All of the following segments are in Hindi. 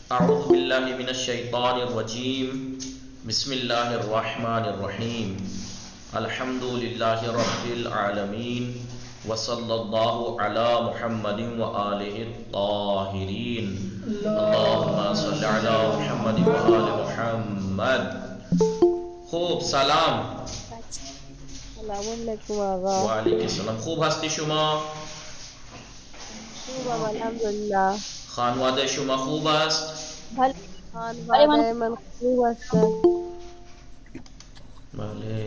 अऊज़ु बिल्लाहि मिनश शैतानिर रजीम। बिस्मिल्लाहिर रहमानिर रहीम। अल्हम्दुलिल्लाहि रब्बिल आलमीन व सल्लल्लाहु अला मुहम्मदिन व आलिहि ताहिरीन। अल्लाहुम्मा सल्लि अला मुहम्मदिन व आलि मुहम्मद। खूब सलाम। अस्सलामुअलैकुम आगा। वालेकुम सलाम। खूब हस्ती शुमा खूब अब अल्हम्दुलिल्लाह। खानवादे शुमा खूब हस्त। भले खानवादे मन खूब हस्ते। भले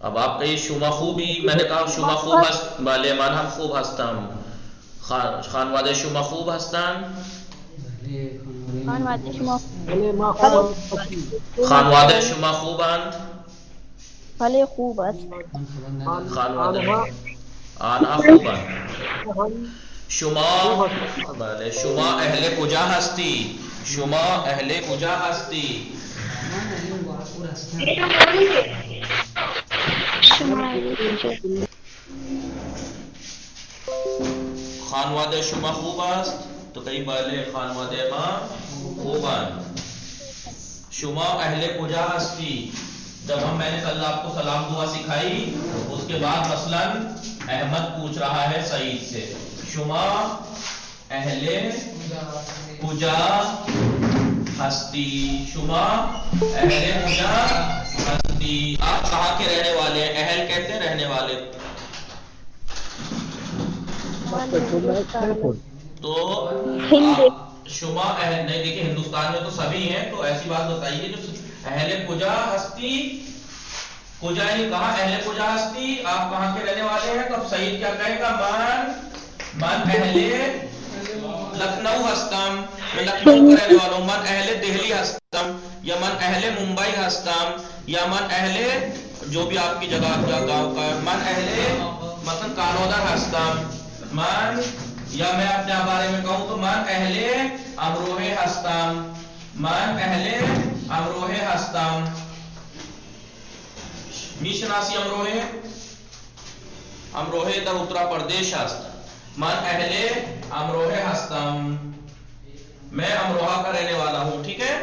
अब आप कही शुमा खूबी, मैंने कहा शुमा खूब हस्त भले मन हम खूब हस्तम। खानवादे शुमा खूब हस्तन। खानवादे शुमा भले माँ भले खूब खूब खानवादे हस्ते। शुमा खूब अंत। भले खूब हस्त। खानवादे आनहा आना खूब अंत। हम शुमा खूब भले शुमा अहले कुजा हस्ती। शुमा अहले कुजा हस्ती। खानवादे शुमा खूब हस्त तो कई भले खानवादे माँ खूब अंत। शुमा अहले कुजा हस्ती। जब मैंने कल आपको सलाम दुआ सिखाई, उसके बाद मसलन अहमद पूछ रहा है सईद से, शुमा अहले कुजा हस्ती। शुमा अहले कुजा हस्ती। आप कहाँ के रहने वाले हैं? अहल कहते हैं रहने वाले। मन हिंदुस्तान में। तो हिंद आप शुमा अहल नहीं, देखिए हिंदुस्तान में तो सभी हैं, तो ऐसी बात बताइए जो अहले कुजा हस्ती। कुजा ने कहा अहले कुजा हस्ती, आप कहाँ के रहने वाले हैं? तो अब सईद क्या कहेगा? मन अहले लखनऊ हस्तम, मैं लखनऊ का रहने वाला हूँ। मन अहले दिल्ली हस्तम, या मन अहले मुंबई हस्तम, या मन अहले जो भी आपकी जगह का गांव का, मन अहले मतलब कानोदर हस्तम। मन या मैं अपने बारे में कहूं तो मन अहले अमरोहे हस्तम। मन अहले अमरोहे हस्तम। मीशनासी अमरोहे, अमरोहे इधर उत्तर प्रदेश हस्त। मन अहले अमरोहे हस्तम, मैं अमरोहा का रहने वाला हूं। ठीक है।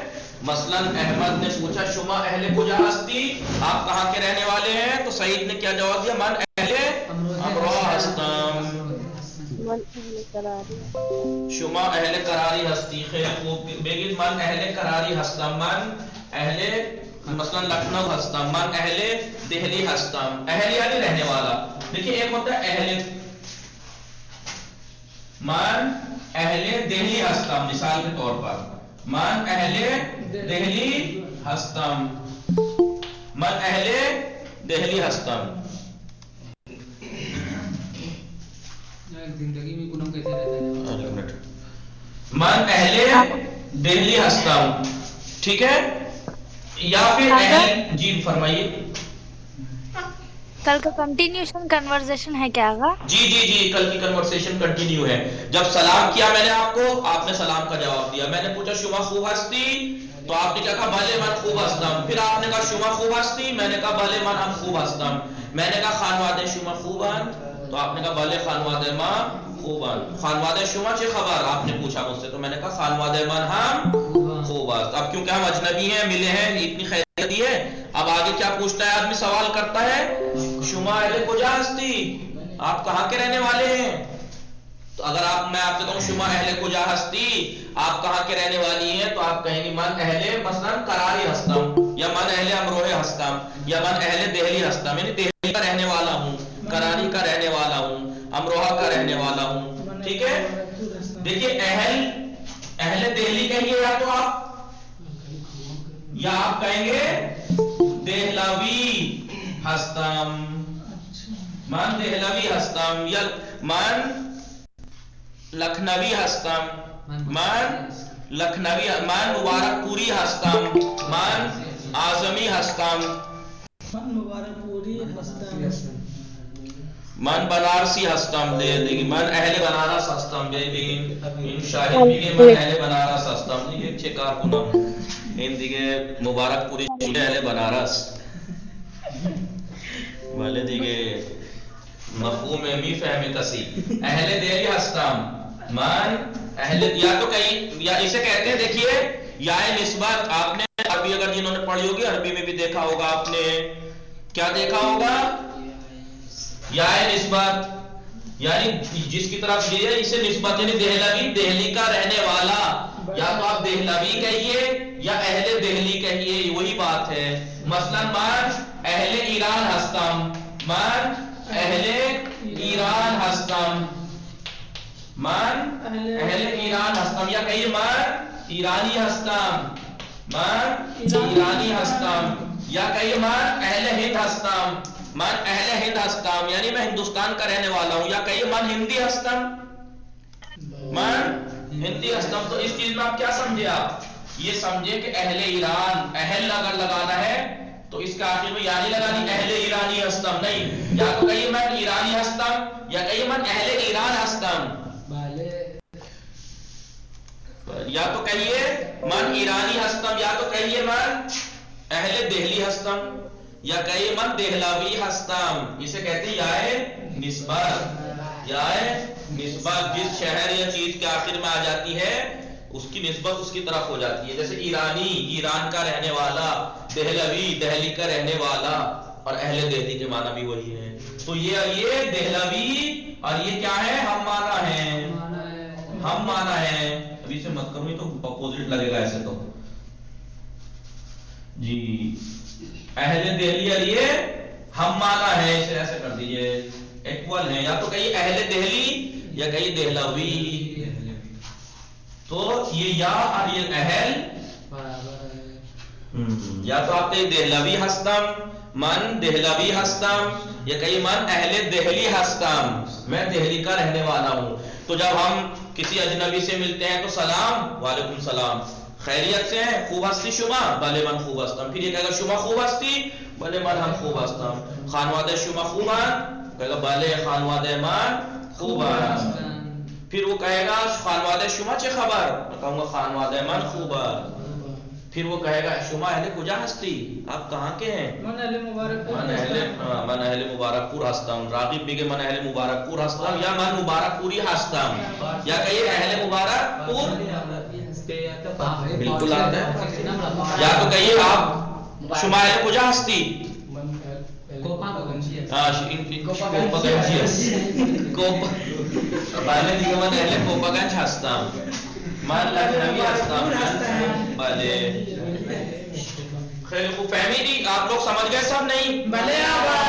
मसलन अहमद ने पूछा शुमा अहले कुजा हस्ती, आप कहाँ के रहने वाले हैं? तो सईद ने क्या जवाब दिया? मन अहले अमरोहा हस्तम। मन अहले करारी। शुमा अहले करारी हस्ती। खैर खूब बेगिन मन अहले करारी हस्तम। मन अहले मसलन लखनऊ हस्तम। मन अहले दिल्ली हस्तम। अहल यानी रहने वाला। देखिए एक होता है अहले, मन अहले दिल्ली हस्तम। मिसाल के तौर पर मन अहले दिल्ली हस्तम। मन अहले दिल्ली हस्तम। जिंदगी में गुनाह कैसे रहता है? मन अहले दिल्ली हस्तम। ठीक है। या फिर अहल, जी फरमाइए। कल का कंटिन्यूशन कन्वर्सेशन है क्या आगा? जी जी जी, कल की कन्वर्सेशन कंटिन्यू है। जब सलाम किया मैंने आपको, आपने सलाम का जवाब दिया। मैंने पूछा शुमा खूब हस्ती, तो आपने क्या कहा? भले मन खूब हस्तम। फिर आपने कहा शुमा खूब हस्ती, मैंने कहा भले मन हम खूब हस्तम। मैंने कहा खानवादे शुमा खूबन, तो आपने कहा भले खानवादे मां खूबन। खानवादे शुमा चे खबर आपने पूछा मुझसे, तो मैंने कहा खानवादे मन हम खूब हस्त। अब क्योंकि हम अजनबी हैं, मिले हैं, इतनी खैरियत दी है, अब आगे क्या पूछता है आदमी? सवाल करता है शुमा अहले कुजा हस्ती, आप कहाँ के रहने वाले हैं? तो अगर आप मैं आपसे कहूं शुमा अहले कुजा हस्ती, आप कहाँ के रहने वाली हैं? तो आप कहेंगे मन अहले मसलन करारी हस्तम, या मन अहले अमरोहे हस्तम, या मन अहले दिल्ली हस्तम। यानी दिल्ली का रहने वाला हूँ, करारी का रहने वाला हूँ, अमरोहा का रहने वाला हूँ। ठीक है। देखिए अहल अहले दिल्ली कहेंगे या तो आप, या आप कहेंगे देहलवी हस्तम। मन देहलवी हस्तम, या मन लखनवी हस्तम। मन लखनवी, मन मुबारकपुरी हस्तम। मन आजमी हस्तम। मन बनारसी हस्तम। दे देगी मन अहले बनारस हस्तम। इन शाहिद भी मन अहले बनारस हस्तम। ये अच्छे कारकुनम इन दिगे मुबारकपुरी अहले बनारस भले दिगे मफहूम मी फहमी कसी। अहले दिल्ली हस्तम, मन अहले या तो कहीं या इसे कहते हैं, देखिए या निस्बत। आपने अरबी अगर जिन्होंने पढ़ी होगी अरबी में भी देखा होगा आपने, क्या देखा होगा, या निस्बत, यानी जिसकी तरफ ये इसे निस्बत, यानी देहलवी, देहली का रहने वाला, या तो आप देहलवी कहिए या अहले देहली कहिए, वही बात है। मसलन मन अहले ईरान हस्तम, मन अहले ईरान हस्तम, मन अहले ईरान हस्तम, या कहिए मन ईरानी हस्तम, मन ईरानी हस्तम, या कहिए मन अहले हिंद हस्तम, मन अहले हिंद हस्तम, यानी मैं हिंदुस्तान का रहने वाला हूं, या कहिए मन हिंदी हस्तम, मन हिंदी हस्तम। तो इस चीज में आप क्या समझे, आप ये समझे कि अहले ईरान, अहल अगर लगाना है तो इसके आखिर में यानी लगानी, अहले ईरानी हस्तम नहीं। या तो कहिए मन ईरानी हस्तम, या कहिए मन अहले ईरान हस्तम, या तो कहिए मन ईरानी हस्तम, या तो कहिए मन अहले देहली हस्तम, या कहिए मन देहलावी हस्तम। इसे कहते हैं याए निस्बत। याए निस्बत जिस शहर या चीज के आखिर में आ जाती है उसकी निस्बत उसकी तरफ हो जाती है। जैसे ईरानी, ईरान का रहने वाला, देहलवी, देहली का रहने वाला, और अहले देहली के माना भी वही है। तो ये देहलवी और ये क्या है, हम माना है, हम माना है। अभी से मत करूं, तो अपोजिट लगेगा ऐसे तो जी। अहले देहली और ये हम माना है, इसे ऐसे कर दीजिए, इक्वल है। या तो कहिए अहले देहली या कहिए देहलवी। तो ये या और ये अहल या तो आप कहिए देहलवी हस्तम, मन देहलवी हस्तम, या कहिए मन अहले देहली हस्तम, मैं देहली का रहने वाला हूं। तो जब हम किसी अजनबी से मिलते हैं तो सलाम, वालेकुम सलाम, खैरियत से हैं, खूब हस्ती शुमा, भले मन खूब हस्तम। फिर ये कहेगा शुमा खूब हस्ती, भले मन हम खूब हस्तम। खानवादे शुमा खूमान, कहेगा भले खानवादे मन खूब। फिर वो कहेगा खानवादे शुमा चे खबर, मैं कहूंगा खानवादे मन खूब। फिर वो कहेगा शुमा अहले कुजा हस्ती, आप कहाँ के हैं, मन अहले मुबारकपुर हस्तम। रागिब भी के मन अहले मुबारकपुर हस्तम, या मन मुबारकपुरी हस्तम, या कहिए अहले मुबारकपुर, बिल्कुल आता है। या तो कहिए आप शुमा अहले कुजा हस्ती, कोपागंज हस्तम, मन लखनवी हस्तम, भले। खैर को फहमी दी, आप लोग समझ गए सब नहीं, भले आवाज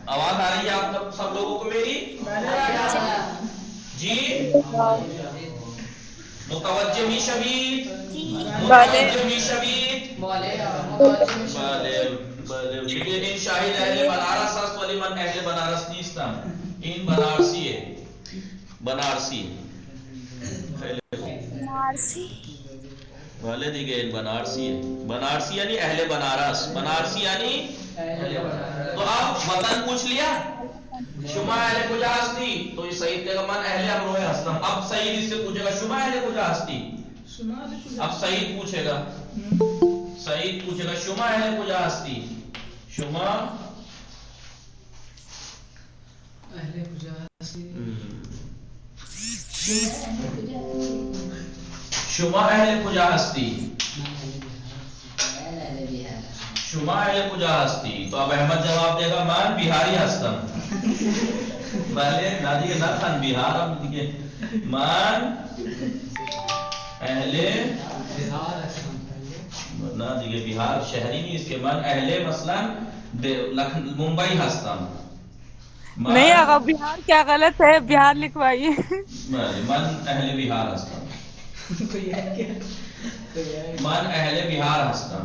आ रही है आप सब लोगों को मेरी जी। मुतवज्जिह शबीद, मुतवज्जिह शबीद, इन शाहिद अहले बनारस हस्त वली मन अहले बनारस नीस्तम, इन बनारसी है, बनारसी भले दिखे इन बनारसी है। बनारसी यानी अहले बनारस, बनारसी यानी। तो अब वतन पूछ लिया, शुमा अहले कुजा हस्ती, तो ये सईद कहेगा मन अहले अमरोहे हस्तम। अब सईद इससे पूछेगा शुमा अहले कुजा हस्ती, अब सईद पूछेगा, सईद पूछेगा शुमा अहले कुजा हस्ती, शुमा अहले कुजा हस्ती, शुमा अहले कुजा हस्ती, शुमा अहले कुजा हस्ती। तो अब अहमद जवाब देगा मान बिहारी हस्तम, पहले नाजी के ना खान बिहार, अब देखिए मान अहले बिहार हस्तम, ना देखिए बिहार शहरी नहीं, इसके मान अहले मसलन मुंबई हस्तम। नहीं आगा, बिहार क्या गलत है, बिहार लिखवाइए। मन अहले बिहार हस्तम, मन अहले बिहार हस्तम।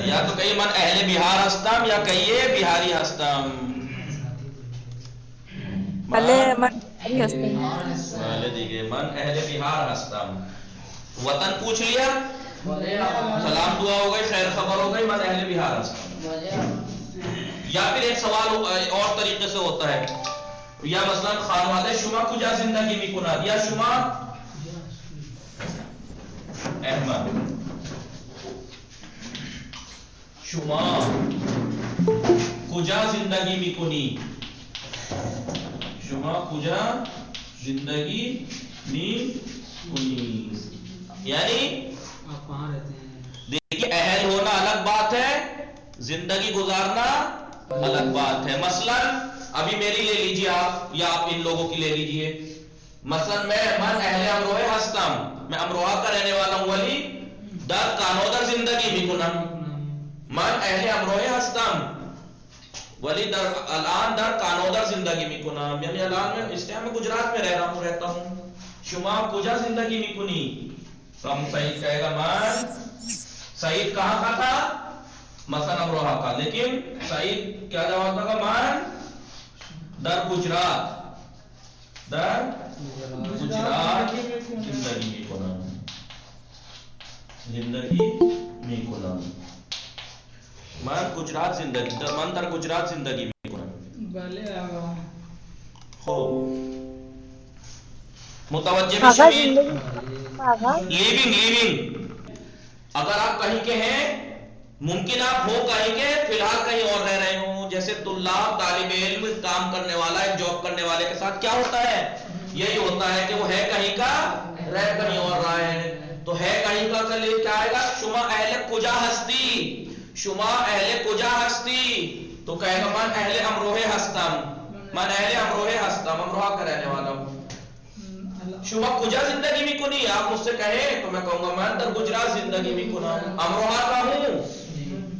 या तो कहिए मन अहले बिहार हस्तम, या कहिए बिहारी हस्तम, भले मन हस्तम, भले देखिए मन अहले बिहार हस्तम। वतन पूछ लिया, सलाम दुआ हो गई, खैर खबर हो गई, मन अहले बिहार हस्तम। या फिर एक सवाल और तरीके से होता है, या मसलन खानवादे शुमा कुजा जिंदगी में कुनाद, या शुमा अहमद, शुमा कुजा जिंदगी में कुनी, शुमा कुजा जिंदगी मी कुनी, यानी आप कहाँ रहते हैं? देखिए अहल होना अलग बात है, जिंदगी गुजारना अलग बात है। मसलन अभी मेरी ले लीजिए आप, या आप इन लोगों की ले लीजिए। मसलन मैं मन अहले अमरोहे हस्तम, मैं अमरोहा का रहने वाला हूं, वली दर कानोदर जिंदगी भी कुनम, मन अहले अमरोहे हस्तम वली दर अलान दर कानोदर जिंदगी में कुनम, यानी अलान में इस टाइम मैं गुजरात में रहता हूं। शुमा कुजा जिंदगी में कुनी, तो हम सईद कहेगा मन सईद कहां का था, मसन अमरोहा का, लेकिन सईद क्या जवाब होगा, मन दर गुजरात, दर गुजरात जिंदगी में कुनम, जिंदगी में कुनम, मन गुजरात जिंदगी, मन दर गुजरात जिंदगी में कुनम। भले आगा हो मुतवज्जे में आगा शमील जिंदगी आगा लिविंग, अगर आप कहीं के हैं, मुमकिन आप हो कहीं के, फिलहाल कहीं और रह रहे हो, जैसे तुल्लाब तालिबे इल्म काम करने वाला एक जॉब करने वाले के साथ क्या होता है, यही होता है कि वो है कहीं का, रह कहीं और रहा है। तो है कहीं का के लिए क्या आएगा, शुमा अहले कुजा हस्ती, शुमा अहले कुजा हस्ती, तो कहेगा मन अहले अमरोहे हस्तम, मन अहले अमरोहे हस्तम, अमरोहा का रहने वाला हूं। शुमा कुजा जिंदगी में कुनी, आप मुझसे कहे तो मैं कहूंगा मैं दर गुजरात जिंदगी में कुना, अमरोहा का हूं,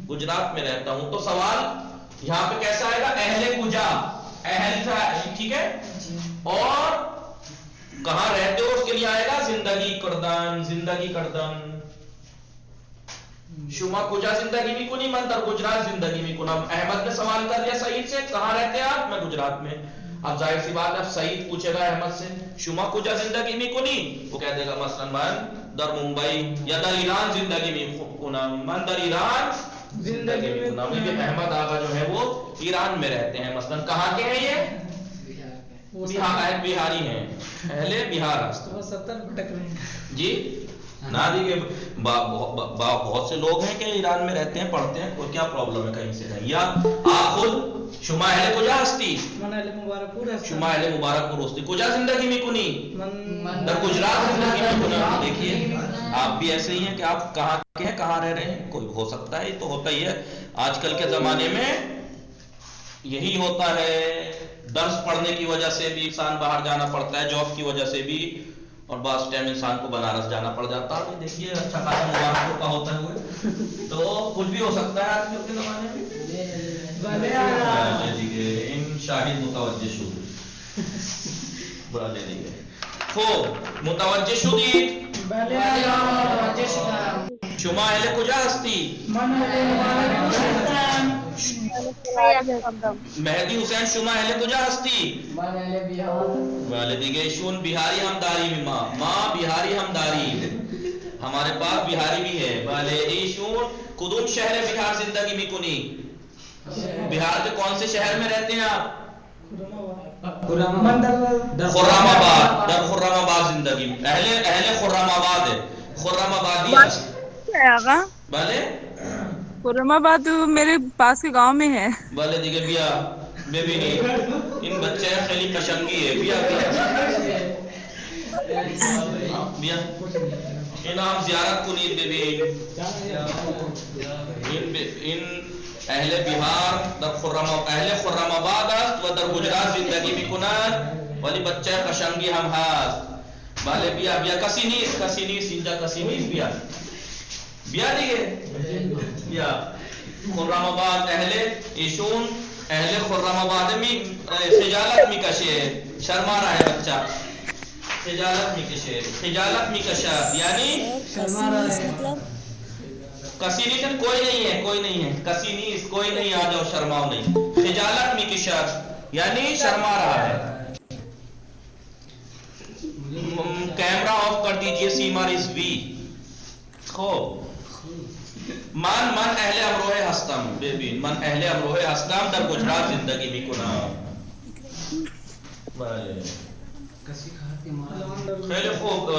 गुजरात में रहता हूं। तो सवाल यहाँ पे कैसा आएगा, अहले कुजा, अहल, ठीक है, और कहां रहते हो उसके लिए आएगा जिंदगी करदन, जिंदगी करदन। शुमा कुजा जिंदगी में कुनी, मन दर गुजरात जिंदगी में कुना। अहमद ने सवाल कर लिया सईद से, कहां रहते हैं आप, मैं गुजरात में। अब जाहिर सी बात है, अब सईद पूछेगा अहमद से शुमा कुजा जिंदगी में कुनी, वो कह देगा मसलन मन दर मुंबई या दर ईरान जिंदगी में कुना, मन दर ईरान जिंदगी में कुना। अहमद आगा जो है वो ईरान में रहते हैं, मसलन कहां के हैं ये, बिहार, बिहारी हैं, अहले बिहार। 70 भटक रहे हैं जी ना देखिए, बहुत से लोग हैं कि ईरान में रहते हैं, पढ़ते हैं, कोई क्या प्रॉब्लम है कहीं से नहीं। या आप खुद शुमा अहले कुजा हस्ती, मन अहले मुबारकपुर है, शुमा अहले मुबारकपुर हस्ती, कुजा जिंदगी में कुनी, मन दर गुजरात जिंदगी में कुना। देखिए आप भी ऐसे ही हैं कि आप कहाँ के हैं, कहाँ रह रहे हैं, कोई हो सकता है, तो होता ही है। आजकल के जमाने में यही होता है, दर्स पढ़ने की वजह से भी इंसान बाहर जाना पड़ता है, जॉब की वजह से भी, और बस टाइम इंसान को बनारस जाना पड़ जाता है। देखिए अच्छा खासा मुबारक का होता हुए तो कुछ भी हो सकता है आजकल के जमाने में। इन शाहिद मुतवज्जे शुद बड़ा ले लीजिए हो मुतवज्जे शुदीद शुमा अहले कुजा हस्ती, मेहदी हुसैन शुमा अहले कुजा हस्ती, वाले दिगे शून बिहारी हमदारी में माँ बिहारी हमदारी, हमारे पास बिहारी भी है। वाले ईशून कुदुम शहर बिहार जिंदगी में कुनी, बिहार के कौन से शहर में रहते हैं आप, खुर्रमाबाद, दर खुर्रमाबाद जिंदगी में, अहले अहले खुर्रमाबाद है, खुर्रमाबादी आगा वाले खुर्रमाबाद मेरे पास के गांव में है। वाले दिगे बिया बेबी नहीं, इन बच्चे खाली कशंगी है, बिया बिया इन आप जियारत कुनीत बेबी इन अहले बिहार दर खुर्रमाबाद व दर गुजरात जिंदगी में कुनात वाली बच्चे कशंगी हम हाथ वाले बिया बिया कसीनी सिंजा कसीनी बिया बिया दिगे बिया खुर्रमाबाद अहले इशून अहले खुर्रमाबाद में खिजालत में कशे, शर्मा रहा है बच्चा, खिजालत में कशे, खिजालत में कशा यानी शर्मा रहा है, कसीनी से कोई नहीं है, कोई नहीं है, कसीनी कोई नहीं, आ जाओ शर्माओ नहीं, खिजालत में किशर यानी शर्मा रहा है। कैमरा ऑफ कर दीजिए, सीमा इस वी खो मन मन अहले अमरोहे हस्तम बेबी, मन अहले अमरोहे हस्तम दर गुजरात जिंदगी में कुना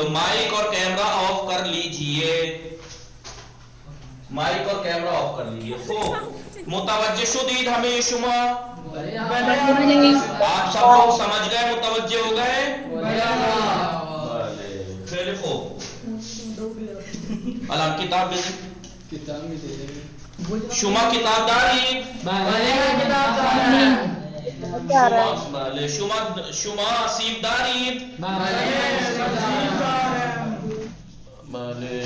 माइक और कैमरा ऑफ कर लीजिए, माइक और कैमरा ऑफ कर लीजिए। तो मुतवज्जे शुदीद हमें शुमा आप सब लोग समझ गए, मुतवज्जे हो गए? फिर लिखो अलाम किताब में शुमा किताबदारी शुमा शुमा सीबदारी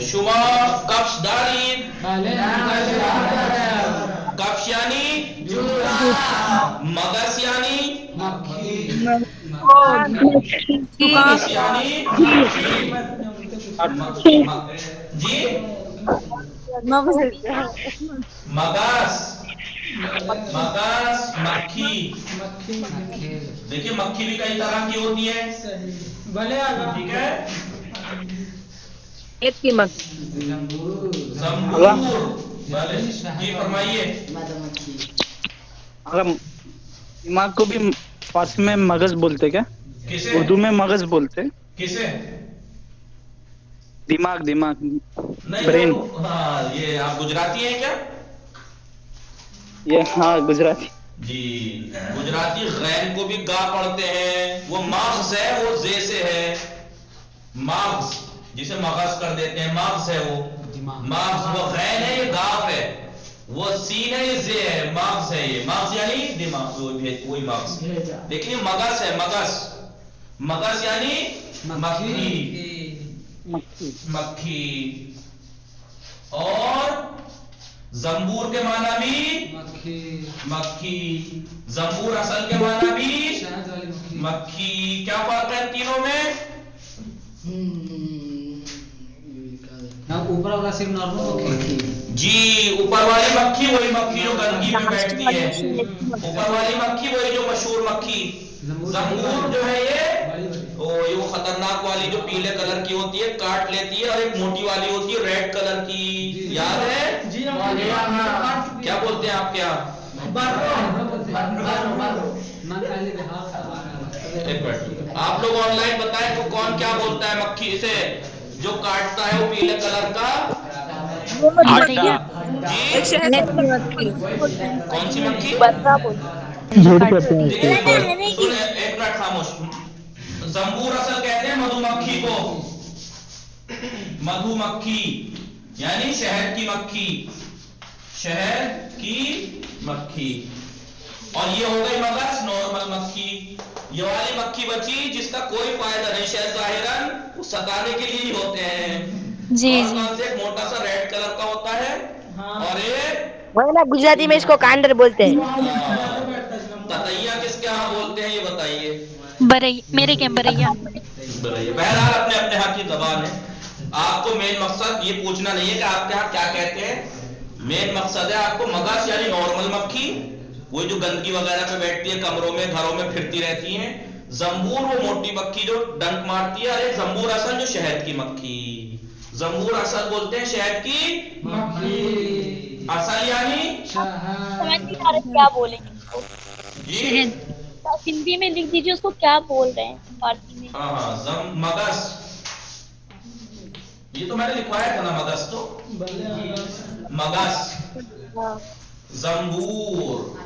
शुमा कफ्शदारी कफ्श यानी मगस यानी मगस यानी जी मगस मगस मक्खी। देखिए मक्खी भी कई तरह की होती है, ठीक है। एक की मत जंबूर जी फरमाइए। दिमाग को भी फारसी में मगज बोलते क्या? किसे? उर्दू में मगज बोलते। किसे? दिमाग दिमाग नहीं ब्रेन। हाँ, ये आप गुजराती हैं क्या? ये हाँ गुजराती जी, गुजराती गैन को भी गा पढ़ते हैं। वो मार्क्स है, वो जे से है। मार्क्स जिसे मगज कर देते हैं, मार्क्स है वो। मार्क्स वो गैन है, ये गाफ है। वो सीन है, ये जे है। मार्क्स है ये। मार्क्स यानी दिमाग, वही मार्क्स। देखिए मगज है, मगज। मगज यानी मक्खी, मक्खी। और जंबूर के माना भी मक्खी। जंबूर असल के माना भी मक्खी। क्या फर्क है तीनों में? ऊपर वाला सिर्फ नॉर्मल मक्खी जी, ऊपर वाली मक्खी वही मक्खी जो गंदगी में बैठती है। ऊपर वाली मक्खी वही जो मशहूर मक्खी। जंबूर जो है ये वो खतरनाक वाली जो पीले कलर की होती है, काट लेती है। और एक मोटी वाली होती है रेड कलर की, याद है? क्या बोलते हैं आपके यहाँ? एक मिनट, आप लोग ऑनलाइन बताएं तो कौन क्या बोलता है मक्खी से जो काटता है वो पीले कलर का? जी कौन सी मक्खी? एक मिनट खामोश। जंबूर असल कहते हैं मधुमक्खी को। मधुमक्खी यानी शहद की मक्खी, शहद की मक्खी। और ये हो गई मगज, नॉर्मल मक्खी। ये वाली मक्खी बची जिसका कोई फायदा नहीं, शायद जाहिरन वो सताने के लिए ही होते हैं। जी और कौन से? एक मोटा सा रेड कलर का होता है। और एक वही ना, गुजराती में इसको कांडर बोलते हैं। ततैया किसके यहाँ बोलते हैं ये बताइए? मेरे क्या बरैया। बहरहाल अपने अपने हाथ की जबान है। आपको मेन मकसद ये पूछना नहीं है कि आपके यहाँ क्या कहते हैं। मेन मकसद है आपको मगज यानी नॉर्मल मक्खी, वो जो गंदगी वगैरह पे बैठती है, कमरों में घरों में फिरती रहती है। जंबूर वो मोटी मक्खी जो डंक मारती है। अरे जंबूर असल जो शहद की मक्खी। जंबूर असल बोलते हैं शहद की मक्खी। असल यानी समझ नहीं आ रहा क्या बोलेंगे इसको। जी हिंदी में लिख दीजिए उसको, क्या बोल रहे हैं फारसी में। हाँ मगज, ये तो मैंने लिखवाया था ना मगज। तो मगज, जंबूर,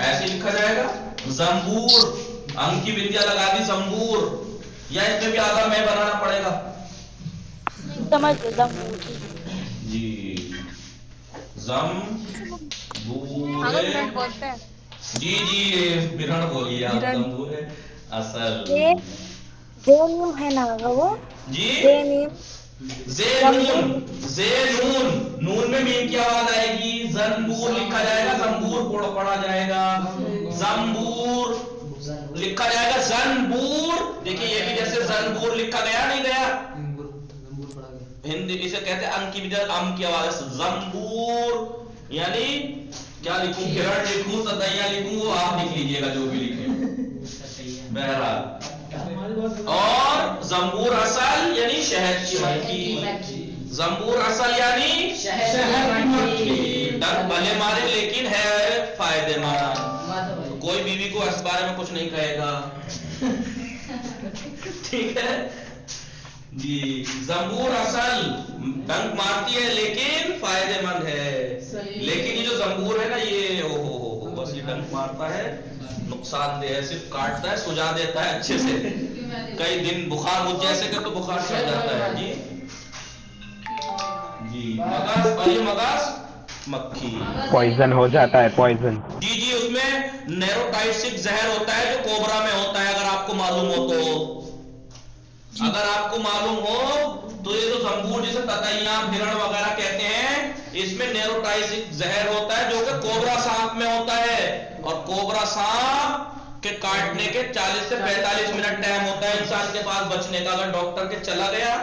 ऐसे लिखा जाएगा जंबूर। अंक की विद्या लगा दी जंबूर, या इसमें भी आधा मैं बनाना पड़ेगा? समझ जी, जंबूर बोलते हैं। जी जी, बिरहण बोलिए आप। जंबूर है असल जेनियम है ना वो। जी जेनियम, नून, नून में मीम की आवाज आएगी। जंबूर लिखा जाएगा, जंबूर पढ़ा जाएगा। जंबूर लिखा जाएगा, जंबूर। देखिए ये भी जैसे जंबूर लिखा गया नहीं गया। हिंदी इसे कहते हैं अंक की विद्या, अम की आवाज से। जंबूर यानी क्या लिखूं? किरण लिखूं, ततैया लिखूं, वो आप लिख लीजिएगा जो भी लिखे। बहरहाल, और जंबूर असल यानी शहद की मक्खी। जंबूर असल यानी शहद की मक्खी। डर भले मारे लेकिन है फायदेमंद। कोई बीवी को इस बारे में कुछ नहीं कहेगा। ठीक है, जी। जंबूर असल डंक मारती है लेकिन फायदेमंद है। लेकिन ये जो जंबूर है ना ये ओ बस ये डंक मारता है, नुकसानदेह है, सिर्फ काटता है, सुझा देता है अच्छे से। कई दिन बुखार मुझ जैसे के तो बुखार चढ़ जाता है जी। जी मगज, और ये मगज मक्खी पॉइजन हो जाता है, पॉइजन। जी जी, उसमें नेरोटाइसिक जहर होता है जो कोबरा में होता है, अगर आपको मालूम हो तो। अगर आपको मालूम हो तो ये जो जंबूर जिसे ततैया हिरण वगैरह कहते हैं, इसमें नेरोटाइसिक जहर होता है जो कि कोबरा सांप में होता है। और कोबरा सांप के काटने के 40 से 45 मिनट टाइम होता है इंसान के पास बचने का। अगर डॉक्टर के चला गया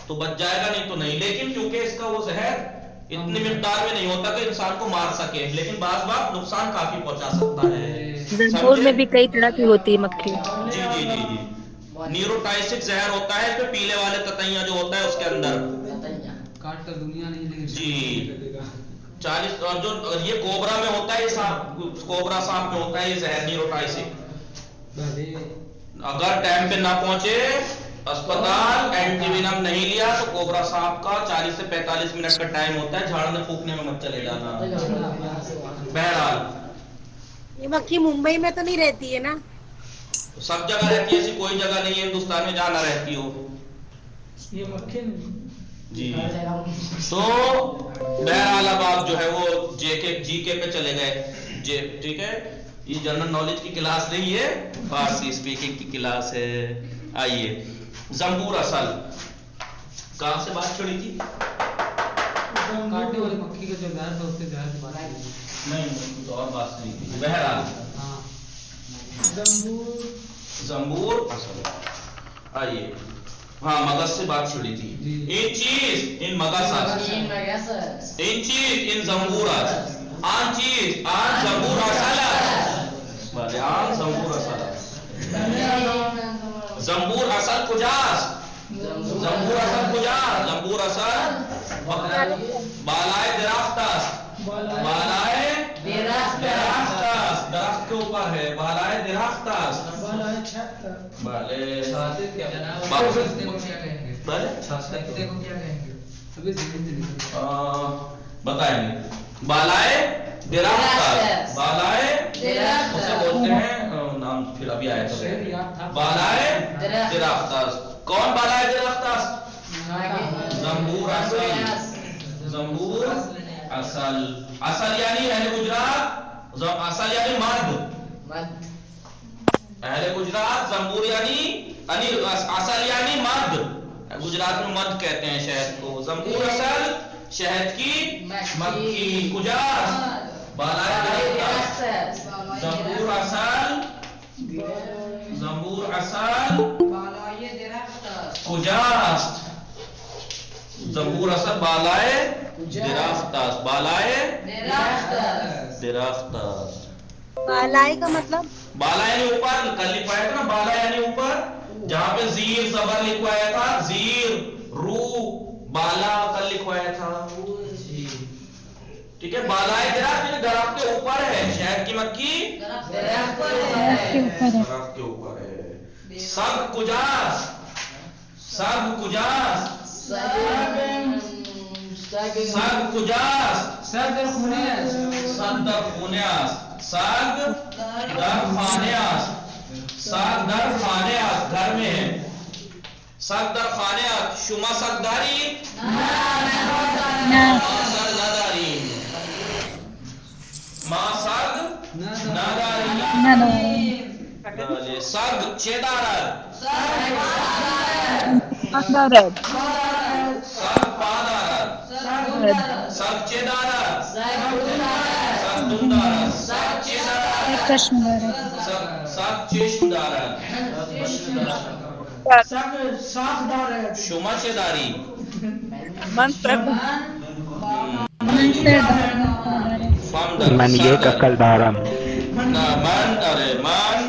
तो बच जाएगा, नहीं तो नहीं। लेकिन क्योंकि इसका वो जहर इतनी मिकदार में नहीं होता कि इंसान को मार सके, लेकिन बार बार नुकसान काफी पहुंचा सकता है। जंबूर में भी कई तरह की होती है मक्खी। जी जी जी जी, न्यूरोटाइसिक जहर होता है इसमें, पीले वाले ततैया जो होता है उसके अंदर। काट कर दुनिया नहीं लेकिन जी 40, और जो ये कोबरा में होता है, कोबरा सांप में होता है ये जहर न्यूरोटाइसिक। अगर टाइम पे ना पहुंचे अस्पताल, एंटीवेनम नहीं लिया तो कोबरा सांप का 40 से 45 मिनट का टाइम होता है। झाड़ने फूकने में मत चले जाना। बहरहाल ये मक्खी मुंबई में तो नहीं रहती है ना? सब जगह रहती है, ऐसी कोई जगह नहीं है हिंदुस्तान में जहां ना रहती हो ये मक्खी जी। तो बहरहाल अब आप जो है वो जीके पे चले गए जे, ठीक है। ये जनरल नॉलेज की क्लास नहीं है, फारसी स्पीकिंग की क्लास है। आइए, जंबूर असल कहां से बात छोड़ी थी? काटने वाली मक्खी का जो जहर था उससे जहर से बात की नहीं, तो और बात नहीं थी। बहरहाल हाँ जंबूर असल। आइए, हाँ मगज से बात छुड़ी थी। इन चीज इन मगज, इन चीज इन जंबूर, आन चीज आन जंबूर असल, आन जंबूर असल। जंबूर असल कुजास, जंबूर असल कुजास, जंबूर असल बालाए दराफ्तास, बालाए दराफ्तास, दरख्त के ऊपर है, बालाए दराफ्तास, बाले बताएंगे। बालाए दराफ्तास, बालाए उसे बोलते हैं नाम, फिर अभी आया तो बालाए दराफ्तास। कौन बालाए दराफ्तास? जंबूर असल, जंबूर असल। असल यानी अहले गुजरात, असल यानी मर्द, अहले गुजरात। जंबूर यानी असल यानी मर्द, गुजरात में मर्द कहते हैं शहद को। जंबूर असल शहद की मक्खी, कुजास बालाए दराफ्तास, जंबूर असल, जंबूर असल कुजास, जंबूर असल बालाए दराफ्तास, बालाए दराफ्तास। बालाई का मतलब? बाला यानी ऊपर, कल लिखवाया था ना बाला यानी ऊपर, जहां पे जीर जबर लिखवाया था, जीर रू बाला कल लिखवाया था, ठीक है। बालाए दराफ्त दरख्त के ऊपर है, शहद की मक्खी दरख्त के ऊपर है। सब कुजास, सब कुजास, सब कुजास, सदर खुनियास, सदर खुनियास, सदर खानियास, सदर खानियास घर में है, सदर खानियास। शुमा सददारी नदारी, मां सद नदारी, सद चेदार, सद पादार, सद चेदार, सद दुमदार, सद चेदार, सद चेशदार, शुमा चेदारी, मन ये ककलदारम, मन अरे मन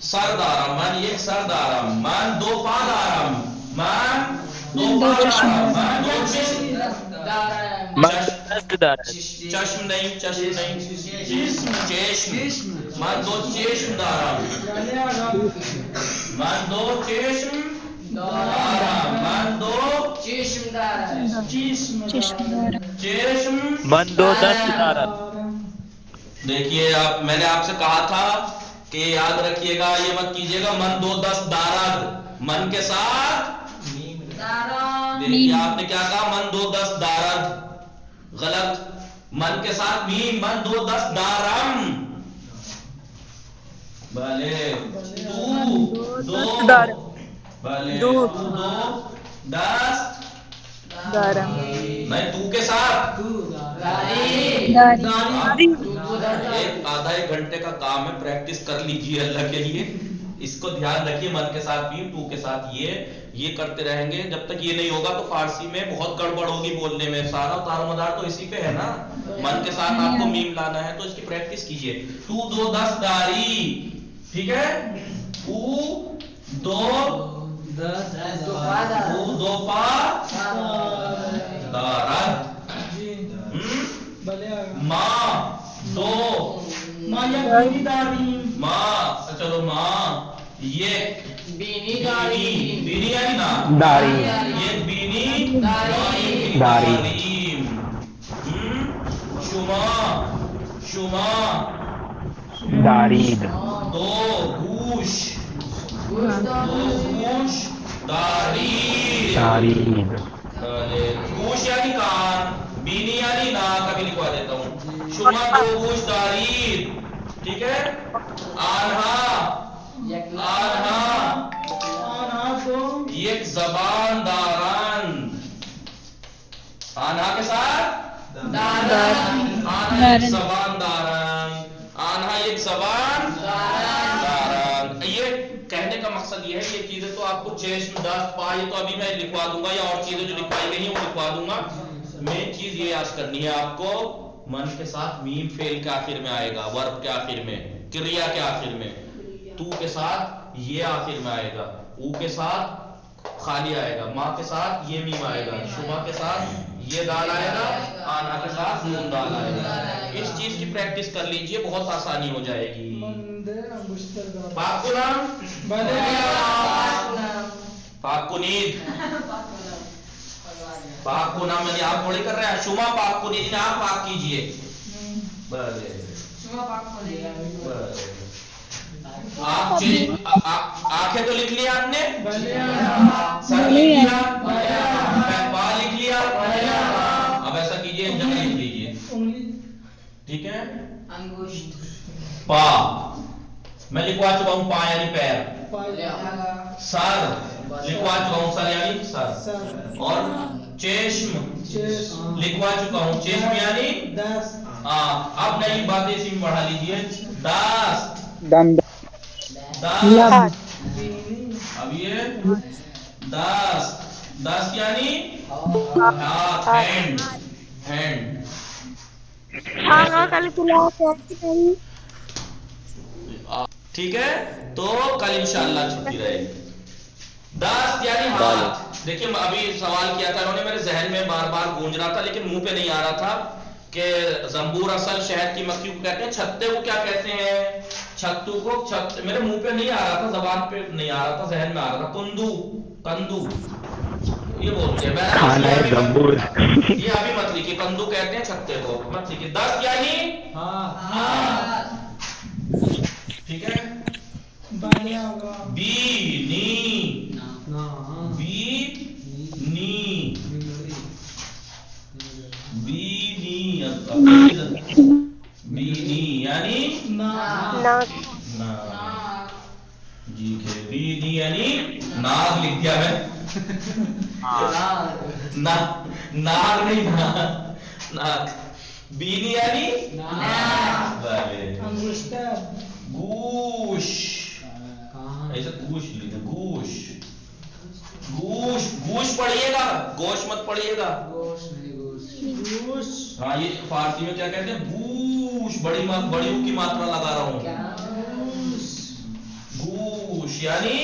सरदारम, मन ये सरदारम, मन दो पादारम, मन दो पादारम, मन दो चश्म नहीं, चश्म नहीं, चश्म, मन दो चश्मदारम, मन दो चश्म मन दो चेश्म मन दो 10 दारम। देखिए आप, मैंने आपसे कहा था कि याद रखिएगा, ये मत कीजिएगा मन दो 10 दारद, मन के साथ देखिए आपने क्या कहा, मन दो 10 दारद, गलत। मन के साथ मीम, मन दो 10 दारम। भले तू दो भले दो तू दो 10 दारम। नहीं, तू के साथ एक आधा एक घंटे का काम है, प्रैक्टिस कर लीजिए अल्लाह के लिए। इसको ध्यान रखिए, मन के साथ भी, टू के साथ ये करते रहेंगे। जब तक ये नहीं होगा तो फारसी में बहुत गड़बड़ होगी बोलने में। सारा तारोमदार तो इसी पे है ना, मन के साथ आपको मीम लाना है, तो इसकी प्रैक्टिस कीजिए। टू दो 10 दारी, ठीक है। टू दो 10 दारद। माँ दो माँ, चलो माँ, ये बीनी यानी ना दारी। ये बीनी दारी। शुमा दारीद। दो गूश दारीद। गूश यानी कान, बीनी यानी नाक, कभी लिखवा देता हूँ। शुमा दो गूश दारीद, ठीक है। आन्हा एक जबान दारान, आन्हा के साथ आन्हा एक जबान दारान, आन्हा एक जबान दारान। ये कहने का मकसद ये है, ये चीजें तो आपको चेश्म 10 पा, ये तो अभी मैं लिखवा दूंगा, या और चीजें जो लिखवाई गई हैं वो लिखवा दूंगा। मेन चीज ये याद करनी है आपको, मन के साथ मीम फेल के आखिर में आएगा, वर्ब के आखिर में, क्रिया के आखिर में। तू के साथ ये आखिर में आएगा, ऊ के साथ खाली आएगा, माँ के साथ ये मीम आएगा, शुमा के साथ ये दाल आएगा, आना के साथ नून दाल आएगा। इस चीज की प्रैक्टिस कर लीजिए, बहुत आसानी हो जाएगी। पाकुनाम पाकुनीद, पाकुनाम यानी आप थोड़ी कर रहे हैं। शुमा पाकुनीद, आप पाक कीजिए। आंखें तो लिख लिया आपने, सर लिख लिया, पा लिख लिया। अब ऐसा कीजिए, जगह लिख लीजिए, ठीक है। पा मैं लिखवा चुका हूं, पा यानी पैर। सर लिखवा चुका हूं, सर यानी सर। और चेश्म लिखवा चुका हूं, चेश्म यानी 10। अब नई बातें इसी में बढ़ा लीजिए। 10 अब ये 10 यानी हाथ, हैंड। ठीक है, तो कल इंशाअल्लाह छुट्टी रहेगी। 10 यानी हाथ। देखिए अभी सवाल किया था उन्होंने, मेरे जहन में बार बार गूंज रहा था, लेकिन मुंह पे नहीं आ रहा था कि जंबूर असल शहद की मक्खी को कहते हैं, छत्ते को क्या कहते हैं, छत्तू को मेरे मुंह पे नहीं आ रहा था, जबान पे नहीं आ रहा था, जहन में आ रहा था। कंदू ये बोलते हैं, खाना है जंबूर। ये अभी मत लिखिए, कंदू कहते हैं छत्ते को, मत लिखिए। 10 यानी ठीक है। बीनी यानी जी के, बीनी यानी नाग लिख दिया मैं, नाग नहीं, नाग। बीनी यानी गूश, ऐसा गूश लिखा, गूश पढ़िएगा, गोश मत पढ़िएगा। हाँ, ये फारसी में क्या कहते हैं, गूश, बड़ी ऊ की मात्रा लगा रहा हूँ। गूश यानी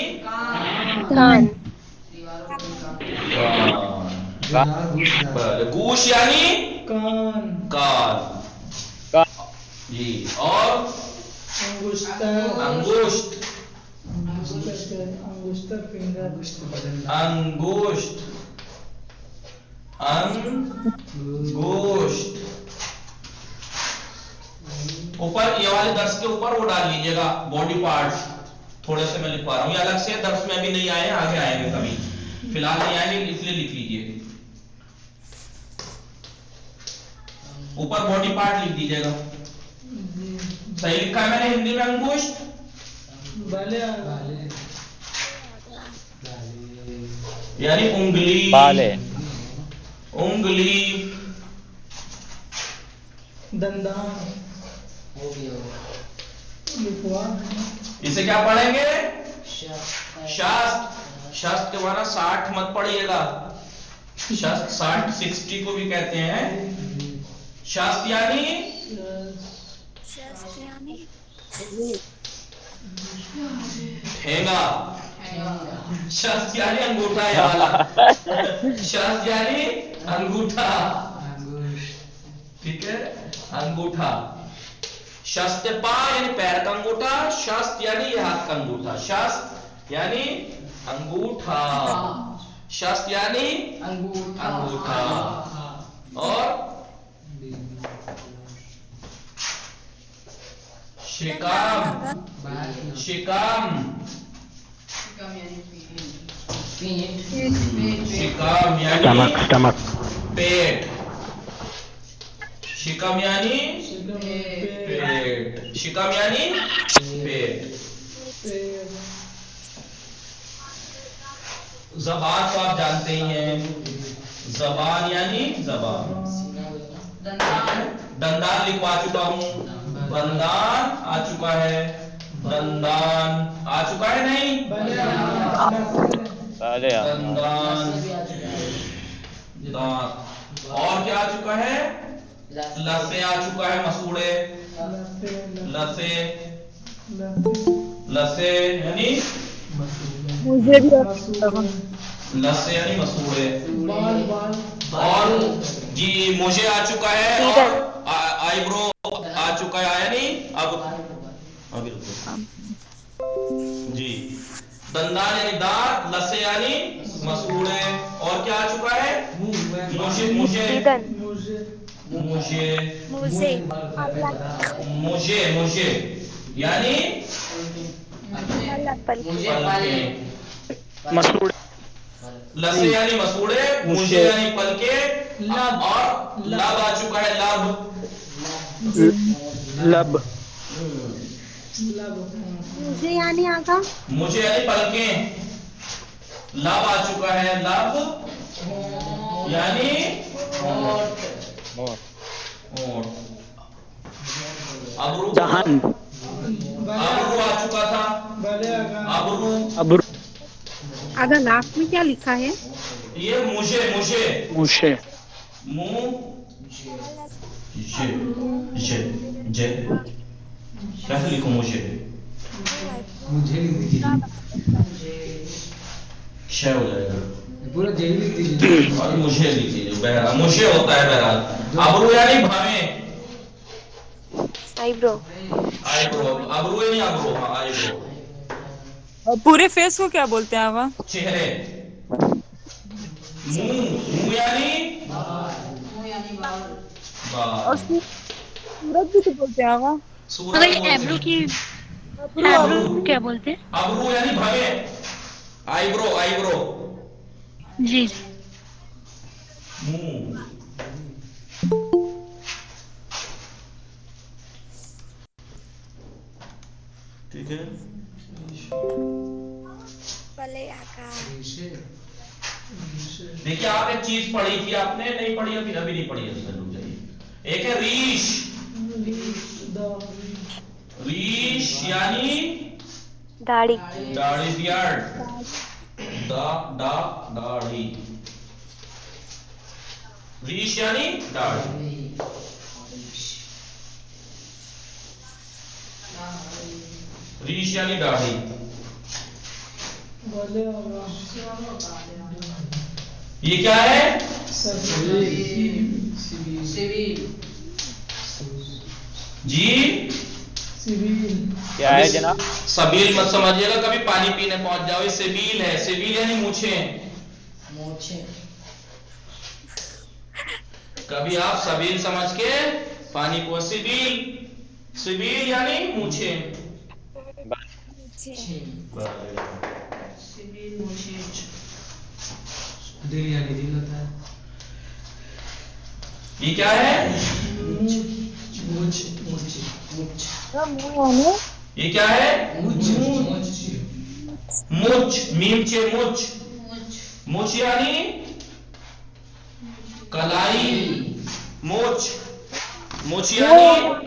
कान। गूश यानी कान जी। और अंगुष्ठ अंगुष्ठ, अंगुष्ठ। ऊपर ये वाले दर्श के ऊपर वो डाल लीजिएगा बॉडी पार्ट्स। थोड़े से मैं लिखवा रहा हूँ, ये अलग से दर्श में भी नहीं आए, आगे आएंगे कभी, फिलहाल नहीं आएंगे इसलिए लिख लीजिए। ऊपर बॉडी पार्ट लिख दीजिएगा। सही लिखा है मैंने हिंदी में अंगुष्ठ? यानी उंगली, बाले, उंगली, दंदान हो गया। इसे क्या पढ़ेंगे? शास्त्र। शास्त्र के माना 60 मत पढ़िएगा, शास्त्र 60 को भी कहते हैं। शास्त्र यानी ठेंगा, शास्त्र यानी अंगूठा, ये वाला शास्त्र यानी अंगूठा, ठीक है, अंगूठा। शस्त्र पा यानी पैर का अंगूठा, शस्त्र यानी ये हाथ का अंगूठा। शस्त्र यानी अंगूठा, शस्त्र यानी अंगूठा। और शिकाम, शिकाम, शिकाम यानी स्टमक, स्टमक, पेट, शिकम यानी पेट, शिकम यानी पेट। जबान तो आप जानते ही हैं, जबान यानी जबान। दंदान लिखवा चुका हूं, बंदान आ चुका है, दंदान आ चुका है नहीं, दंदान, दांत। और क्या आ चुका है? लसे आ चुका है, मसूड़े, लसे, लसे यानी मुझे भी लसे यानी मसूड़े। और जी मुझे आ चुका है, और आईब्रो आ चुका है, आया नहीं? अब जी दंदान यानी दांत, लसे यानी मसूड़े, और क्या आ चुका है? मुझे, मुझे, मुझे, मुझे, मुझे यानी पलके, मसूड़े, लसे यानी मसूड़े, मुझे यानी पलके, और लब आ चुका है, लब, लब, मुझे यानी आगा, मुझे यानी पलके, लब आ चुका है, लब यानी होंठ, अबरू, दहन, अबरू आ चुका था, अबरू, अब्रू, आगा नाक में क्या लिखा है? ये मुझे, मुझे, मुझे, मुंह, जे, जे, जे, कैसे लिखूं मुझे? मुझे लिख दीजिए, क्षय हो जाएगा, पूरा जेल लिख दीजिए। और मुझे लिख दीजिए, बहरहाल मुझे होता है बहरहाल। अबरू यानी भावे, आईब्रो, आईब्रो, अबरू यानी अबरू, हाँ आईब्रो। पूरे फेस को क्या बोलते हैं आगा? चेहरे, मुंह, मुंह यानी बाल, और सूरज भी तो बोलते हैं आगा? सूरज एब्रो की अबरू क्या बोलते हैं? अबरू यानी भवे, आईब्रो, आईब्रो, जी मुंह, ठीक है। देखिए आप एक चीज पढ़ी थी आपने, नहीं पढ़ी अभी, अभी नहीं पढ़ी, अभी रुक जाइए। एक है रीश, रीश यानी दाढ़ी, दाढ़ी, बियर्ड, दाढ़ी, रीश यानी दाढ़ी। रीश यानी दाढ़ी। ये क्या है? जी क्या है जनाब? सबील मत समझिएगा, कभी पानी पीने पहुंच जाओ। ये सबील है, सबील यानी मूछे। कभी आप सबील समझ के पानी को सबील, सबील यानी मूछे। दिल यानी दिल होता है। ये क्या है? मुझ मुझ ये क्या है? मुछ, मीम चे मुछ। मुछ यानी कलाई, मुछ, मुछ यानी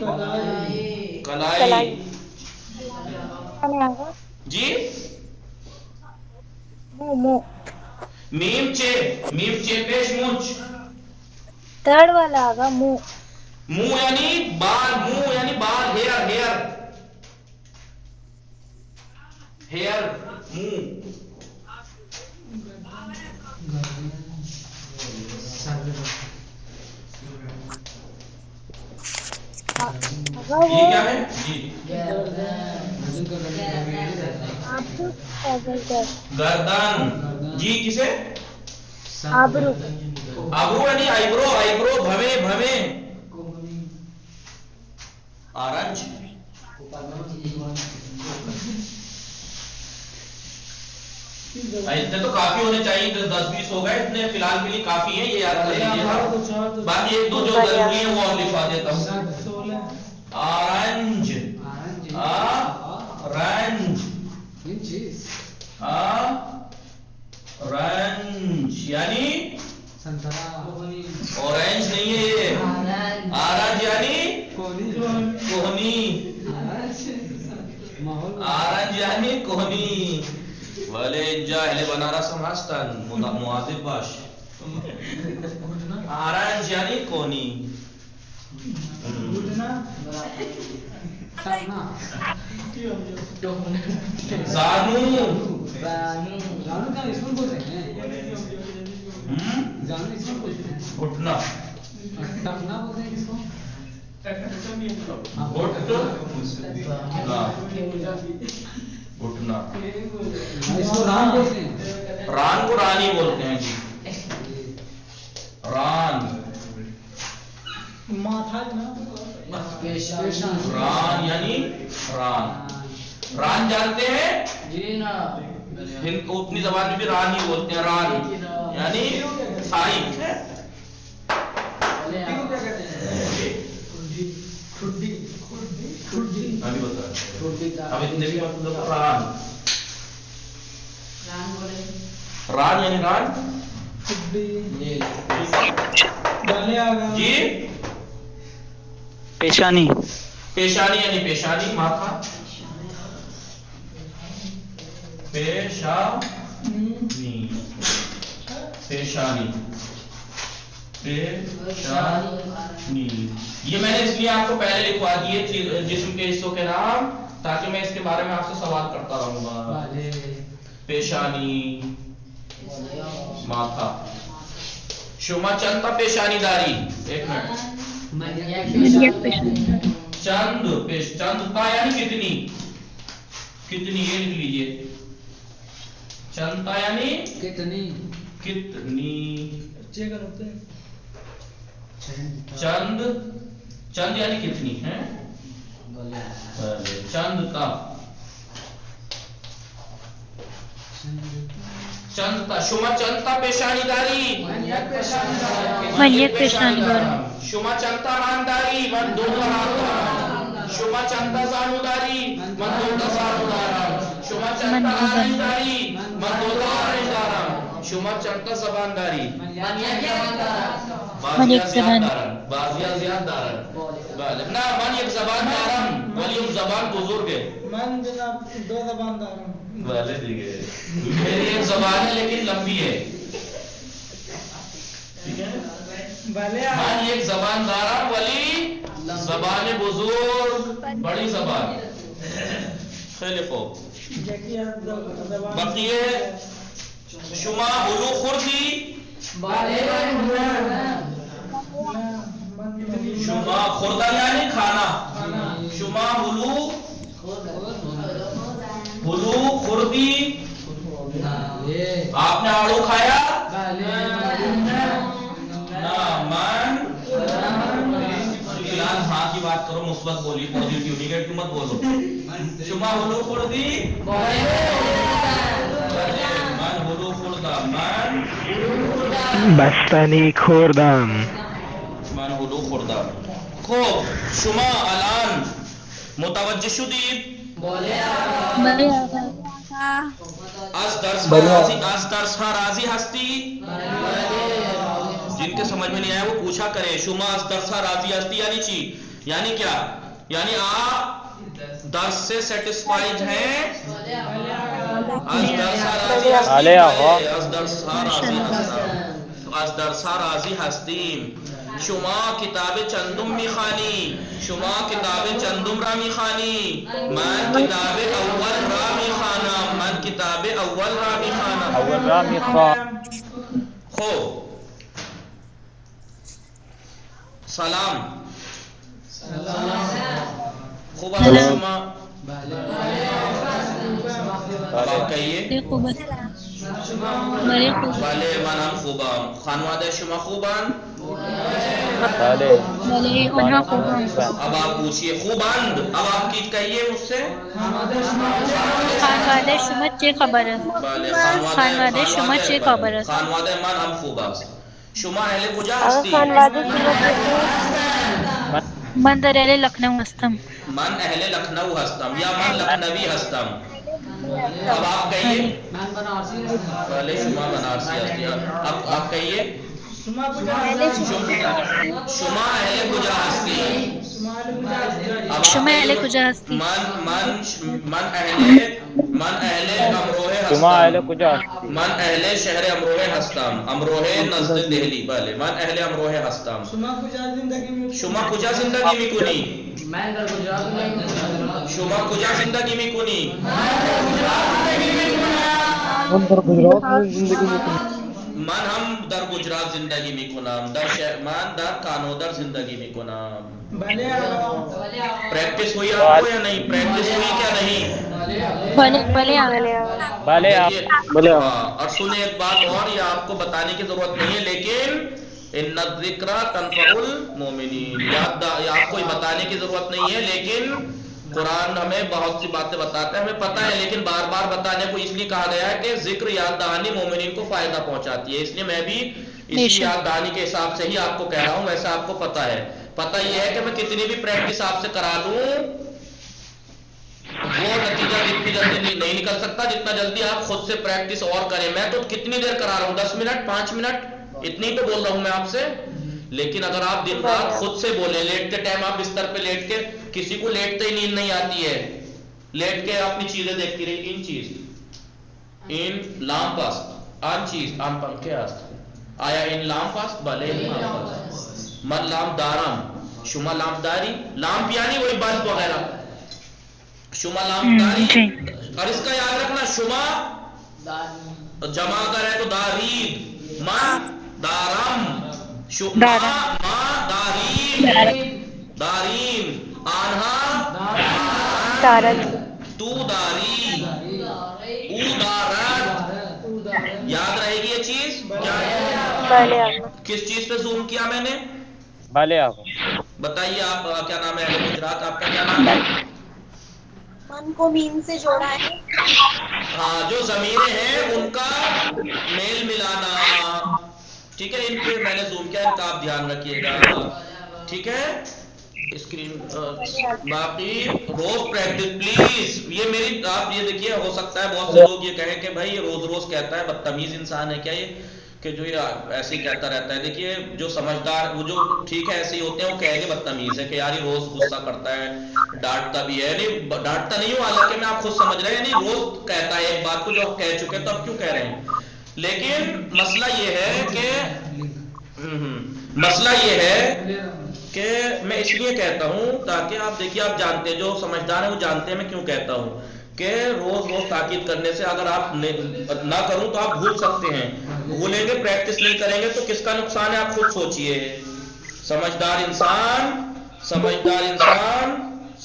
कलाई। जी मीम चे पेश मुछ। थर्ड वाला आगा मुंह। मुंह यानी बाल, मुंह यानी बाल, हेयर, हेयर, मुंह। ये क्या है? जी गर्दन। जी किसे? आबरू। आबरू यानी आईब्रो, आईब्रो, भवे, भवे। ऑरेंज। इतने तो काफी होने चाहिए, 10-20 हो गए, इतने फिलहाल के लिए काफी है, ये याद कर लीजिएगा। बाकी एक दो जो जरूरी है वो और लिखवा देता हूँ। ऑरेंज, ऑरेंज, ऑरेंज यानी संतरा। ऑरेंज नहीं है ये, ऑरेंज यानी कोहनी, ऑरेंज यानी कोहनी। वले जाहले बनारस हस्तान मुआजिब बाश। ऑरेंज यानी कोहनी। जानू, जानू का इसमें बोलते हैं। जानू इसमें बोलते हैं। घुटना, टकना बोलते हैं किसको? घुटना। इसको रान बोलते हैं। रान को रानी बोलते हैं जी, रान। माथा ना रान यानी रान। रान जानते हैं? जी ना। अपनी जबान में भी रान ही बोलते हैं, रान यानी थाई। अभी बता, अब इतने भी मतलब रान, रान यानी रान। जी पेशानी, पेशानी यानी पेशानी, माथा, पेशानी, पेशानी, पेशानी। ये मैंने इसलिए आपको पहले लिखवा दिए जिस्म के हिस्सों के नाम, ताकि मैं इसके बारे में आपसे सवाल करता रहूंगा। पेशानी, माथा। शुमा चंद पेशानीदारी। एक मिनट। चंद पेश, चंदता यानी कितनी, कितनी, ये लिख लीजिए। चंदता यानी कितनी, कितनी। चंद, चंद यानी कितनी है? चंदता, चंदता। शुमा चंदता पेशानीदारी, शुमा चंदता मानदारी, मन दो शुमा चंदता सानुदारी, मन दो सानुदारा। शुमा चंदता आरंजदारी, मन दो आरंजदारा। शुमा चंदता जबानदारी, बाजिया ज़ियादारन। ना मन एक जबानदारन, वली जबान बुजुर्ग है। मन जनाब दो जबानदार। वाले दिखे, मेरी एक जबान है लेकिन लंबी है, ठीक है। मन एक जबानदारा, वली जबान बुजुर्ग, बड़ी जबान। खैलिफो बकिए शुमा हुलू खुर्दी, शुमा खुर्दा यानी खाना, शुमा हुलू खुर्दी, ये आपने आड़ू खाया बाले ना, मन फिलहाल हाँ की बात करो, मुस्बत बोलिए, पॉजिटिव निगेटिव मत बोलो। शुमा हुलू खुर्दी, मन हुलू खुर्दा, मन बस्तनी खुर्दम मन हुलू खुर्दा। खूब, शुमा अलान मुतवज्जिह शुदीद, बड़े आगा आज दर्स हा राजी हस्ती, जिनके समझ में नहीं आया वो पूछा करें। शुमा आज दर्स हा राजी हस्ती यानी ची, यानी क्या, यानी आप दर्स से सेटिस्फाइड हैं। आज दर्स हा राजी हस्ती, आज दर्स हा राजी हस्ती, आज दर्स हा राजी हस्ती। शुमा किताबे चंदुम मिखानी, शुमा किताबे चंदुम रामी खानी, मन किताबे अव्वल रामी खाना, मन किताबे अव्वल रामी खाना। खो सलाम, खूब शुमा, अब आप कहिए वाले मन हम खूबान, खानवादे शुमा खूबान। अब आप पूछिए खूबांद, अब आप की कहिए मुझसे। खानवादे शुमा चे खबर है। बाले खानवादे शुमा चे खबर है। खानवादे मन हम खूबास, शुमा अहले कुजा हस्ती, मन दरेले लखनऊ हस्तम, मन अहले लखनऊ हस्तम या मन लखनवी हस्तम। अब आप कहिए मैं बनारसी वाले शुमा बनारसी हस्ती। अब आप कहिए शुमा अहले कुजा हस्ती। अब शुमा अहले कुजा हस्ती, मन अहले अमरोहे हस्तम, मन अहले शहर अमरोहे हस्तम, अमरोहे नजद दिल्ली। भले मन अहले अमरोहे हस्तम। शुमा कुजा जिंदगी में कुनी, मैं इधर गुजरात में शुमा कुजा जिंदगी में कुनी, मन हम दर गुजरात जिंदगी में कुनाम, दर मन दर कानोदर जिंदगी में कुनाम। प्रैक्टिस हुई आपको या नहीं, प्रैक्टिस हुई क्या नहीं? भले और सुने एक बात और, ये आपको बताने की जरूरत नहीं है, लेकिन इन्ना ज़िक्रा तनफ़उल मोमिनीन, याद आपको बताने की जरूरत नहीं है, लेकिन कुरान हमें बहुत सी बातें बताता है, हमें पता है, लेकिन बार बार बताने को इसलिए कहा गया है कि जिक्र याद दहानी मोमिनीन को फायदा पहुंचाती है। इसलिए मैं भी इसी याद दहानी के हिसाब से ही आपको कह रहा हूं। वैसे आपको पता है, पता यह है कि मैं कितनी भी प्रैक्टिस आपसे करा लूं, वो नतीजा जितनी जल्दी नहीं निकल सकता जितना जल्दी आप खुद से प्रैक्टिस और करें। मैं तो कितनी देर करा रहा हूं, 10 मिनट 5 मिनट इतनी तो बोल रहा हूं मैं आपसे, लेकिन अगर आप दिन रात खुद से बोले, लेटते टाइम आप बिस्तर पे लेट के, किसी को लेटते ही नींद नहीं आती है, लेट के अपनी चीजें देखती रही, इन चीज इन लाम पास आन चीज आन पंखे आस्त आया इन लाम पास भले मन लाम दाराम, शुमा लामदारी, लाम यानी वही बल्ब वगैरह, शुमा लामदारी। और इसका याद रखना, शुमा जमा कर है तो दारीद, मा दाराम, शुमा मा दारीन, आन्हा तू दारी, ऊ दारत। याद रहेगी ये चीज क्या? किस चीज पे जूम किया मैंने? बताइए आप, क्या नाम है गुजरात, आपका क्या नाम है? मन को मीम से जोड़ा है। हाँ, जो जमीरें हैं उनका मेल मिलाना, ठीक है। इन पे मैंने जूम किया, इनका आप ध्यान रखिएगा, ठीक है। स्क्रीन बाकी रोज प्रैक्टिस प्लीज। ये मेरी, आप ये देखिए, हो सकता है बहुत से लोग ये कहें कि भाई ये रोज रोज कहता है, बदतमीज इंसान है क्या ये, कि जो ये ऐसे ही कहता रहता है। देखिए, जो समझदार, वो जो ठीक है ऐसे ही होते हैं, वो कहेंगे बदतमीज है कि यार ये रोज गुस्सा करता है, डांटता भी है। नहीं, डांटता नहीं हूँ, हालांकि मैं आप खुद समझ रहे हैं, नहीं रोज कहता है एक बात को जो आप कह चुके हैं, तो अब क्यों कह रहे हैं। लेकिन मसला ये है कि कि मैं इसलिए कहता हूं ताकि आप देखिए, आप जानते हैं, जो समझदार है वो जानते हैं मैं क्यों कहता हूं कि रोज रोज ताकीद करने से, अगर आप ना करूं तो आप भूल सकते हैं, भूलेंगे, प्रैक्टिस नहीं करेंगे तो किसका नुकसान है आप खुद सोचिए। समझदार इंसान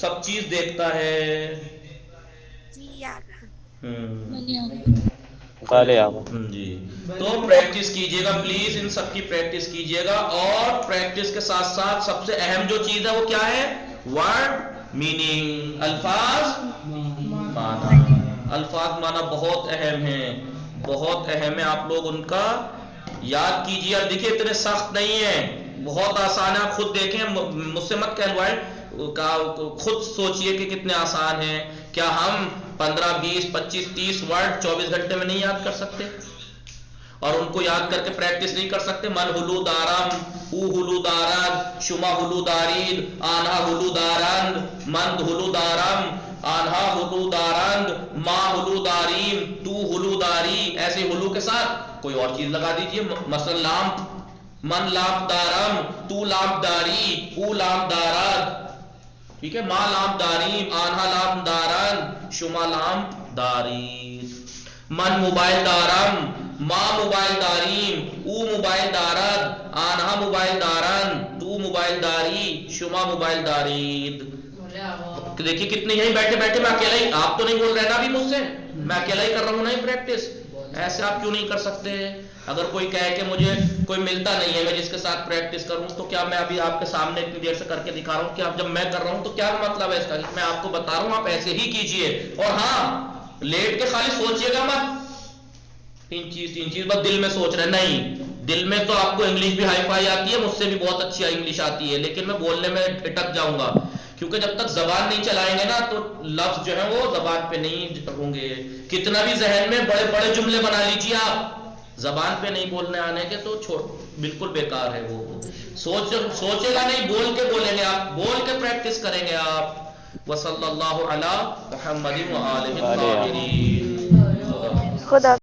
सब चीज देखता है। जी, तो प्रैक्टिस कीजिएगा प्लीज, इन सब की प्रैक्टिस कीजिएगा। और प्रैक्टिस के साथ साथ सबसे अहम जो चीज है वो क्या है? वर्ड मीनिंग, अल्फाज माना। अल्फाज माना बहुत अहम है, बहुत अहम है। आप लोग उनका याद कीजिए। और देखिए इतने सख्त नहीं है, बहुत आसान है। आप खुद देखें, मुझसे मत कहलवाएं, खुद सोचिए कि कितने आसान है। क्या हम 15, 20, 25, 30 वर्ड 24 घंटे में नहीं याद कर सकते? और उनको याद करके प्रैक्टिस नहीं कर सकते? मन हुलू दारम, ऊ हुलू दारद, शुमा हुलू दारीद, आन्हा हुलू दारंद, मंद हुलू दारम, आन्हा हुलू दारंद, मा हुलू दारीम, तू हुलू दारी। ऐसे हुलू के साथ कोई और चीज लगा दीजिए, मसलन लाम, मन लाम दारम, तू लाम दारी, ऊ लाम दारद, ठीक है, मा लाम दारीम, आन्हा लाम दारन, शुमा लाम दारी। मन मोबाइल दारम, मा मोबाइल दारीम, ऊ मोबाइल दारद, आन्हा मोबाइल दारन, तू मोबाइल दारी, शुमा मोबाइल दारीद। देखिए कितनी, यही बैठे बैठे मैं अकेला ही, आप तो नहीं बोल रहे ना अभी मुझसे, मैं अकेला ही कर रहा हूं ना ये प्रैक्टिस। ऐसे आप क्यों नहीं कर सकते? अगर कोई कहे कि मुझे कोई मिलता नहीं है मैं जिसके साथ प्रैक्टिस करूं, तो क्या मैं अभी आपके सामने इतनी देर से करके दिखा रहा हूं कि आप, जब मैं कर रहा हूं तो क्या मतलब है इसका? मैं आपको बता रहा हूं आप ऐसे ही कीजिए। और हाँ, लेट के खाली सोचिएगा मत, तीन चीज बस दिल में सोच रहे नहीं। दिल में तो आपको इंग्लिश भी हाई फाई आती है, मुझसे भी बहुत अच्छी इंग्लिश आती है, लेकिन मैं बोलने में अटक जाऊंगा, क्योंकि जब तक जबान नहीं चलाएंगे ना तो लफ्ज जो है वो जबान पे नहीं होंगे। कितना भी जहन में बड़े बड़े जुमले बना लीजिए आप, जबान पे नहीं बोलने आने के तो छोड़, बिल्कुल बेकार है वो। सोचेगा नहीं, बोल के बोलेंगे आप, बोल के प्रैक्टिस करेंगे आप। वसल्लल्लाहु अला मुहम्मदिन व आलिहि व साहबिही। खुदा